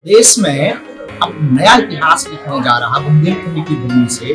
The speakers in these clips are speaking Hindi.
देश में अब नया इतिहास लिखने जा रहा बुंदेलखंड की भूमि से।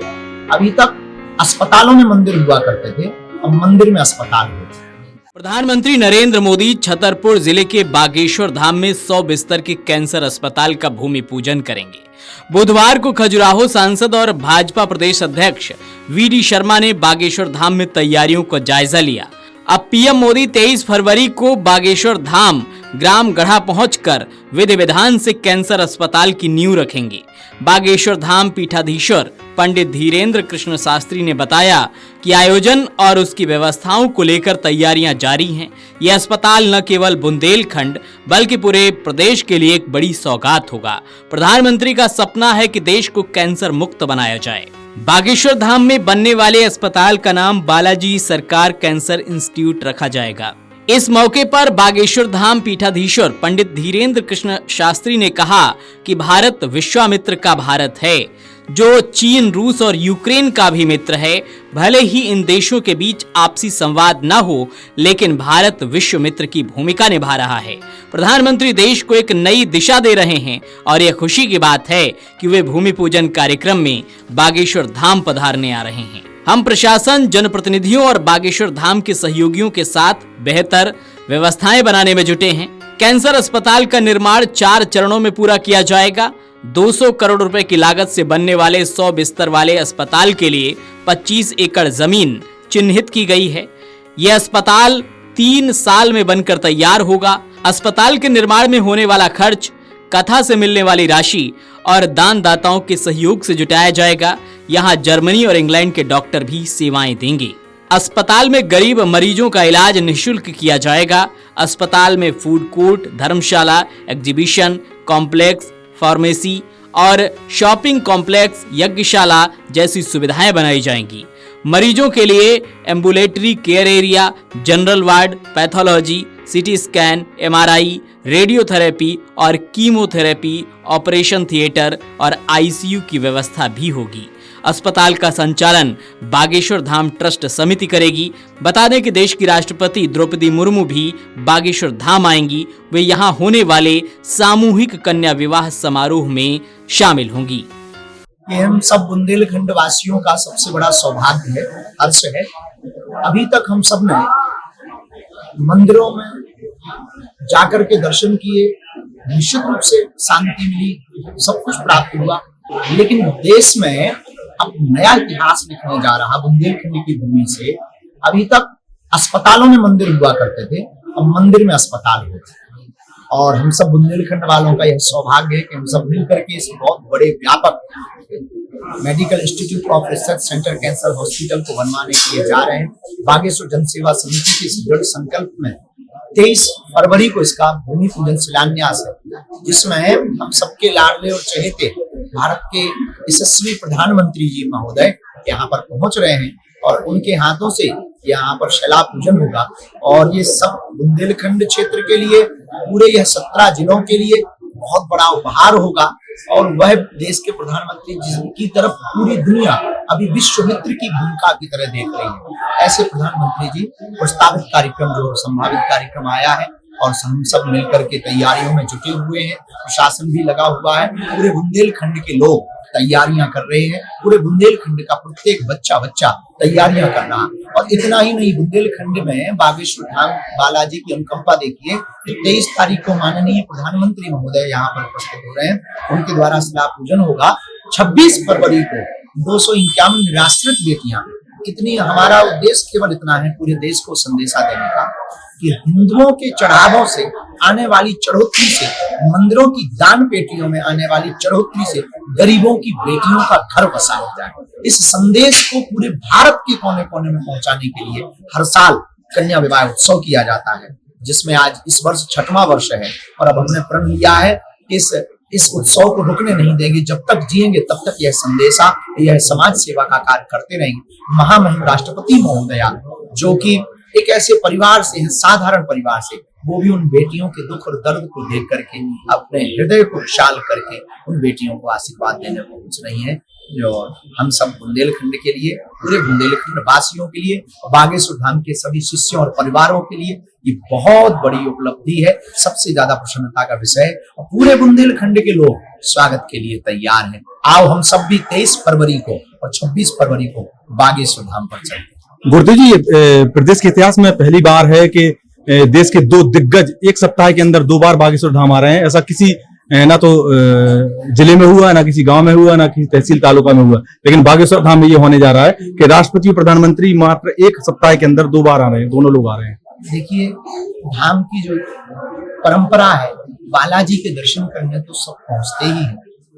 अभी तक अस्पतालों में मंदिर हुआ करते थे, अब मंदिर में अस्पताल होते हैं। प्रधानमंत्री नरेंद्र मोदी छतरपुर जिले के बागेश्वर धाम में 100 बिस्तर के कैंसर अस्पताल का भूमि पूजन करेंगे। बुधवार को खजुराहो सांसद और भाजपा प्रदेश अध्यक्ष वीडी शर्मा ने बागेश्वर धाम में तैयारियों का जायजा लिया। अब पीएम मोदी 23 फरवरी को बागेश्वर धाम ग्राम गढ़ा पहुंचकर विधि विधान से कैंसर अस्पताल की नींव रखेंगे। बागेश्वर धाम पीठाधीश्वर पंडित धीरेन्द्र कृष्ण शास्त्री ने बताया कि आयोजन और उसकी व्यवस्थाओं को लेकर तैयारियां जारी हैं। यह अस्पताल न केवल बुंदेलखंड बल्कि पूरे प्रदेश के लिए एक बड़ी सौगात होगा। प्रधानमंत्री का सपना है कि देश को कैंसर मुक्त बनाया जाए। बागेश्वर धाम में बनने वाले अस्पताल का नाम बालाजी सरकार कैंसर इंस्टीट्यूट रखा जाएगा। इस मौके पर बागेश्वर धाम पीठाधीश्वर पंडित धीरेन्द्र कृष्ण शास्त्री ने कहा कि भारत विश्वामित्र का भारत है, जो चीन, रूस और यूक्रेन का भी मित्र है। भले ही इन देशों के बीच आपसी संवाद न हो, लेकिन भारत विश्व मित्र की भूमिका निभा रहा है। प्रधानमंत्री देश को एक नई दिशा दे रहे हैं और यह खुशी की बात है कि वे भूमि पूजन कार्यक्रम में बागेश्वर धाम पधारने आ रहे हैं। हम प्रशासन, जनप्रतिनिधियों और बागेश्वर धाम के सहयोगियों के साथ बेहतर व्यवस्थाएं बनाने में जुटे हैं। कैंसर अस्पताल का निर्माण 4 चरणों में पूरा किया जाएगा। 200 करोड़ रुपए की लागत से बनने वाले 100 बिस्तर वाले अस्पताल के लिए 25 एकड़ जमीन चिन्हित की गई है। यह अस्पताल 3 साल में बनकर तैयार होगा। अस्पताल के निर्माण में होने वाला खर्च कथा से मिलने वाली राशि और दानदाताओं के सहयोग से जुटाया जाएगा। यहाँ जर्मनी और इंग्लैंड के डॉक्टर भी सेवाएं देंगे। अस्पताल में गरीब मरीजों का इलाज निःशुल्क किया जाएगा। अस्पताल में फूड कोर्ट, धर्मशाला, एग्जीबिशन कॉम्प्लेक्स, फार्मेसी और शॉपिंग कॉम्प्लेक्स, यज्ञशाला जैसी सुविधाएं बनाई जाएंगी। मरीजों के लिए ambulatory care area, general ward, pathology, CT scan, MRI, radiotherapy और कीमोथेरेपी, ऑपरेशन थिएटर और आईसीयू की व्यवस्था भी होगी। अस्पताल का संचालन बागेश्वर धाम ट्रस्ट समिति करेगी। बता दें कि देश की राष्ट्रपति द्रौपदी मुर्मू भी बागेश्वर धाम आएंगी। वे यहां होने वाले सामूहिक कन्या विवाह समारोह में शामिल होंगी। ये हम सब बुंदेलखंड वासियों का सबसे बड़ा सौभाग्य है, हर्ष है। अभी तक हम सब ने मंदिरों में जाकर के दर्शन किए, निश्चित रूप से शांति मिली, सब कुछ प्राप्त हुआ। लेकिन देश में अब नया इतिहास लिखने जा रहा बुंदेलखंड की भूमि से। अभी तक अस्पतालों में मंदिर हुआ करते थे, अब मंदिर में अस्पताल होते हैं। और हम सब बुंदेलखंड वालों का यह सौभाग्य है कि हम सब मिलकर के इस बहुत बड़े व्यापक medical institute of research centre cancer hospital को बनवाने के लिए जा रहे हैं। बागेश्वर जनसेवा समिति के इस दृढ़ संकल्प में 23 फरवरी को इसका भूमि पूजन शिलान्यास है, जिसमें हम सबके लाडले और चहेते भारत के यशस्वी प्रधानमंत्री जी महोदय यहाँ पर पहुंच रहे हैं और उनके हाथों से यहाँ पर शिला पूजन होगा। और ये सब बुंदेलखंड क्षेत्र के लिए, पूरे यह 17 जिलों के लिए बहुत बड़ा उपहार होगा। और वह देश के प्रधानमंत्री जिनकी तरफ पूरी दुनिया अभी विश्व मित्र की भूमिका की तरह देख रही है, ऐसे प्रधानमंत्री जी प्रस्तावित कार्यक्रम जो संभावित कार्यक्रम आया है और हम सब मिलकर के तैयारियों में जुटे हुए हैं। प्रशासन भी लगा हुआ है, पूरे बुंदेलखंड के लोग तैयारियां कर रहे हैं। पूरे बुंदेलखंड का प्रत्येक बच्चा तैयारियां कर रहा है। और इतना ही नहीं, बुंदेलखंड में बागेश्वर धाम बालाजी की अनुकंपा देखिए। 23 तारीख को माननीय प्रधानमंत्री महोदय यहाँ पर उपस्थित हो रहे हैं, उनके द्वारा शिला पूजन होगा। 26 फरवरी को 251 निराश्रित बेटियां, इतनी हमारा उद्देश्य केवल इतना है पूरे देश को संदेशा देने का कि हिंदुओं के चढ़ावों से आने वाली चढ़ोतरी से, मंदिरों की दान पेटियों में आने वाली चढ़ोतरी से गरीबों की बेटियों का घर बसाया जाए। इस संदेश को पूरे भारत के कोने कोने में पहुंचाने के लिए हर साल कन्या विवाह उत्सव किया जाता है, जिसमें आज इस वर्ष 6वां वर्ष है। और अब हमने प्रण लिया है इस उत्सव को रुकने नहीं देंगे। जब तक जिएंगे तब तक यह संदेशा, यह समाज सेवा का कार्य करते रहेंगे। महामहिम राष्ट्रपति महोदया, जो कि एक ऐसे परिवार से, साधारण परिवार से, वो भी उन बेटियों के दुख और दर्द को देख करके अपने हृदय को विशाल करके उन बेटियों को आशीर्वाद देने पहुंच रही हैं। जो हम सब बुंदेलखंड के लिए, पूरे बुंदेलखंड वासियों के लिए, बागेश्वर धाम के सभी शिष्यों और परिवारों के लिए ये बहुत बड़ी उपलब्धि है, सबसे ज्यादा प्रसन्नता का विषय है। और पूरे बुंदेलखंड के लोग स्वागत के लिए तैयार हैं। आओ हम सब भी 23 फरवरी को और 26 फरवरी को बागेश्वर धाम पर चलते हैं। गुरुदेव जी, प्रदेश के इतिहास में पहली बार है कि देश के दो दिग्गज एक सप्ताह के अंदर 2 बार बागेश्वर धाम आ रहे हैं। ऐसा किसी ना तो जिले में हुआ, ना किसी गांव में हुआ, ना किसी तहसील तालुका में हुआ, लेकिन बागेश्वर धाम में ये होने जा रहा है कि राष्ट्रपति और प्रधानमंत्री मात्र एक सप्ताह के अंदर 2 बार आ रहे हैं, दोनों लोग आ रहे हैं। देखिए, धाम की जो परंपरा है, बालाजी के दर्शन करने तो सब पहुंचते ही हैं।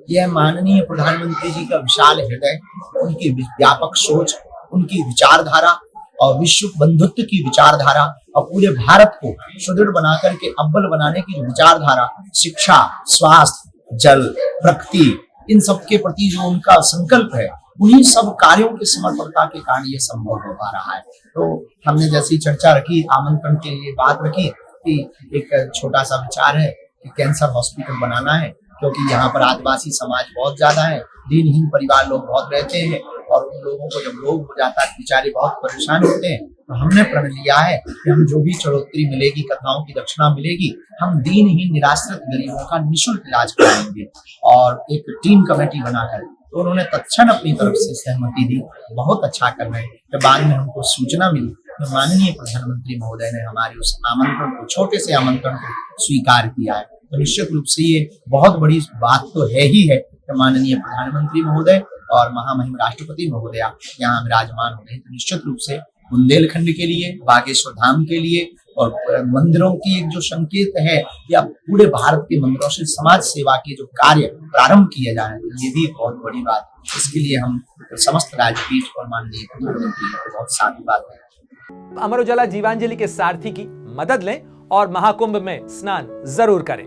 यह माननीय प्रधानमंत्री जी का विशाल हृदय, उनकी व्यापक सोच, उनकी विचारधारा और विश्व बंधुत्व की विचारधारा और पूरे भारत को सुदृढ़ बना करके अव्वल बनाने की जो विचारधारा, शिक्षा, स्वास्थ्य, जल, प्रकृति, इन सब के प्रति जो उनका संकल्प है, उन्हीं सब कार्यों के समर्पणता के कारण ये संभव हो पा रहा है। तो हमने जैसी चर्चा रखी, आमंत्रण के लिए बात रखी कि एक छोटा सा विचार है कि कैंसर हॉस्पिटल बनाना है, क्योंकि यहाँ पर आदिवासी समाज बहुत ज्यादा है, दीनहीन परिवार लोग बहुत रहते हैं और उन लोगों को जब रोग हो जाता है बेचारे बहुत परेशान होते हैं। तो हमने प्रण लिया है कि हम जो भी चढ़ोतरी मिलेगी, कथाओं की दक्षिणा मिलेगी, हम दीनहीन निराश्रित गरीबों का निःशुल्क इलाज कराएंगे। और एक टीम कमेटी बनाकर तो उन्होंने तत्क्षण अपनी तरफ से सहमति दी, बहुत अच्छा कर रहे हैं। तो बाद में हमको सूचना मिली तो माननीय प्रधानमंत्री महोदय ने हमारे उस आमंत्रण को, छोटे से आमंत्रण को स्वीकार किया है। तो निश्चित रूप से ये बहुत बड़ी बात तो है ही है कि माननीय प्रधानमंत्री महोदय और महामहिम राष्ट्रपति महोदया यहाँ विराजमान हो गए। तो निश्चित रूप से बुंदेलखंड के लिए, बागेश्वर धाम के लिए और मंदिरों की एक जो संकेत है या पूरे भारत के मंदिरों से समाज सेवा के जो कार्य प्रारंभ किए जा रहे हैं, ये भी बहुत बड़ी बात है। इसके लिए हम समस्त राजपीठ और माननीय प्रधानमंत्री को बहुत साधुवाद दें। अमर उजाला जीवांजलि के सारथी की मदद लें और महाकुंभ में स्नान जरूर करें।